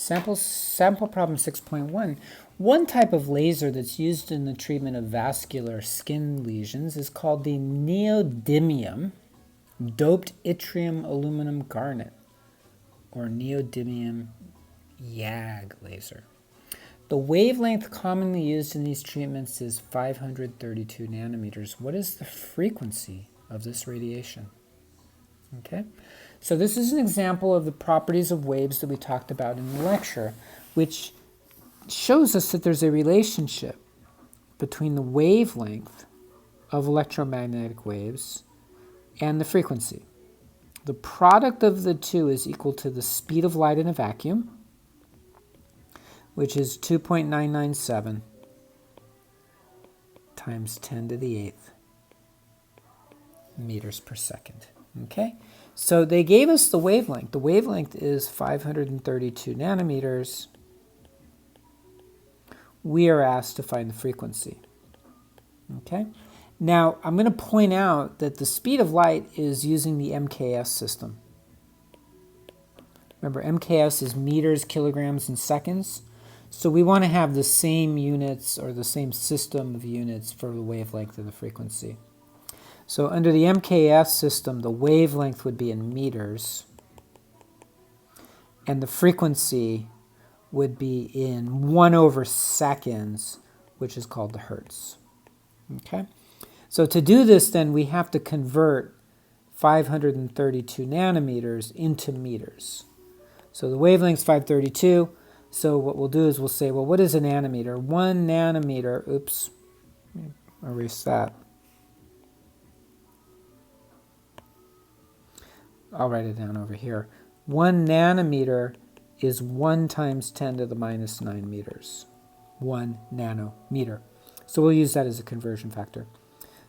Sample problem 6.1. One type of laser that's used in the treatment of vascular skin lesions is called the neodymium doped yttrium aluminum garnet, or neodymium YAG laser. The wavelength commonly used in these treatments is 532 nanometers. What is the frequency of this radiation? Okay, so this is an example of the properties of waves that we talked about in the lecture, which shows us that there's a relationship between the wavelength of electromagnetic waves and the frequency. The product of the two is equal to the speed of light in a vacuum, which is 2.997 times 10 to the 8th meters per second. Okay, so they gave us the wavelength. The wavelength is 532 nanometers. We are asked to find the frequency. Okay, now I'm going to point out that the speed of light is using the MKS system. Remember, MKS is meters, kilograms, and seconds. So we want to have the same units or the same system of units for the wavelength and the frequency. So under the MKS system, the wavelength would be in meters, and the frequency would be in 1/seconds, which is called the hertz. Okay? So to do this, then, we have to convert 532 nanometers into meters. So the wavelength's 532. So what we'll do is we'll say, well, what is a nanometer? 1 nanometer, oops, erase that. I'll write it down over here. 1 nanometer is 1 times 10 to the minus 9 meters. 1 nanometer. So we'll use that as a conversion factor.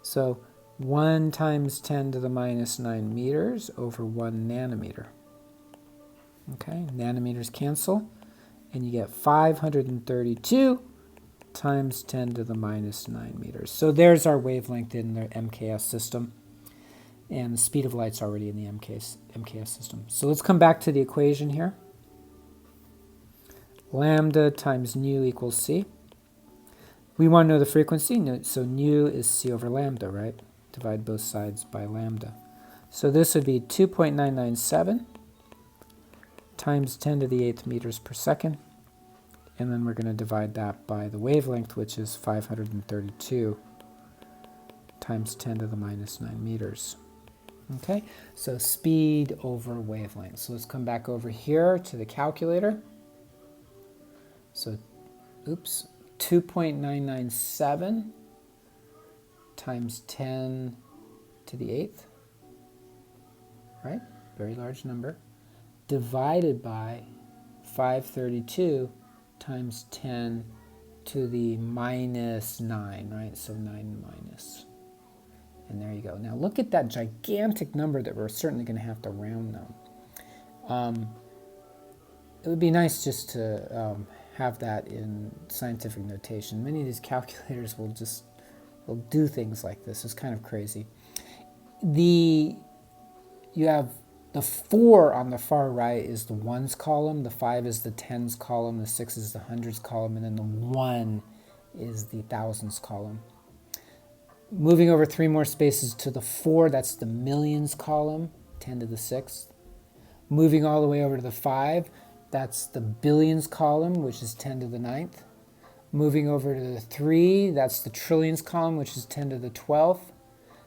So 1 times 10 to the minus 9 meters over 1 nanometer. Okay, nanometers cancel, and you get 532 times 10 to the minus 9 meters. So there's our wavelength in the MKS system. And the speed of light's already in the MKS system. So let's come back to the equation here. Lambda times nu equals c. We want to know the frequency, so nu is c over lambda, right? Divide both sides by lambda. So this would be 2.997 times 10 to the 8th meters per second. And then we're going to divide that by the wavelength, which is 532 times 10 to the minus 9 meters. Okay, so speed over wavelength. So let's come back over here to the calculator. So, 2.997 times 10 to the 8th, right? Very large number. Divided by 532 times 10 to the minus 9, right? So 9 minus. And there you go. Now look at that gigantic number that we're certainly going to have to round now. It would be nice just to have that in scientific notation. Many of these calculators will do things like this. It's kind of crazy. You have the 4 on the far right is the ones column, the 5 is the tens column, the 6 is the hundreds column, and then the 1 is the thousands column. Moving over 3 more spaces to the 4, that's the millions column, 10 to the 6th. Moving all the way over to the 5, that's the billions column, which is 10 to the 9th. Moving over to the 3, that's the trillions column, which is 10 to the 12th.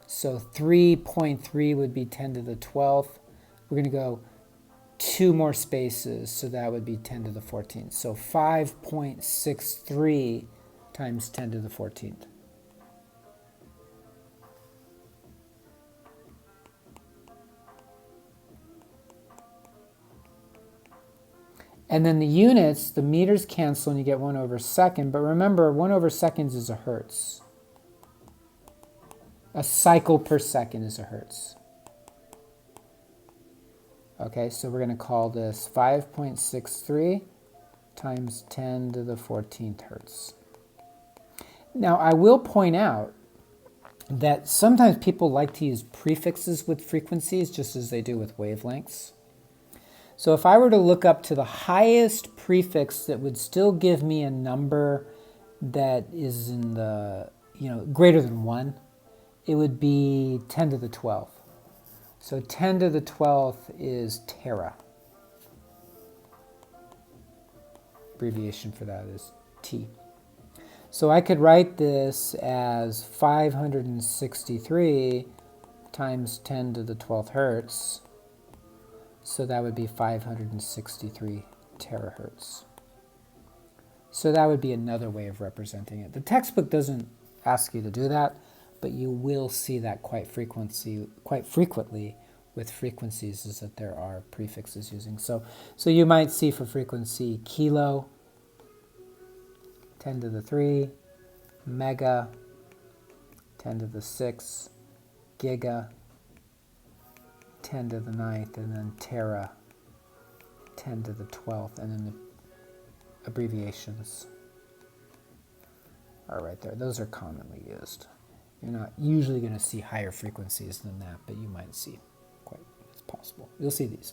So 3.3 would be 10 to the 12th. We're going to go 2 more spaces, so that would be 10 to the 14th. So 5.63 times 10 to the 14th. And then the units, the meters cancel and you get 1/second. But remember, 1/seconds is a hertz. A cycle per second is a hertz. Okay, so we're going to call this 5.63 times 10 to the 14th hertz. Now, I will point out that sometimes people like to use prefixes with frequencies, just as they do with wavelengths. So if I were to look up to the highest prefix that would still give me a number that is in the, greater than 1, it would be 10 to the 12th. So 10 to the 12th is tera. Abbreviation for that is T. So I could write this as 563 times 10 to the 12th hertz. So that would be 563 terahertz. So that would be another way of representing it. The textbook doesn't ask you to do that, but you will see that quite frequently with frequencies, is that there are prefixes using. So you might see for frequency kilo, 10 to the 3, mega, 10 to the 6, giga, 10 to the 9th, and then tera, 10 to the 12th, and then the abbreviations are right there. Those are commonly used. You're not usually going to see higher frequencies than that, but you might see quite, it's possible. You'll see these.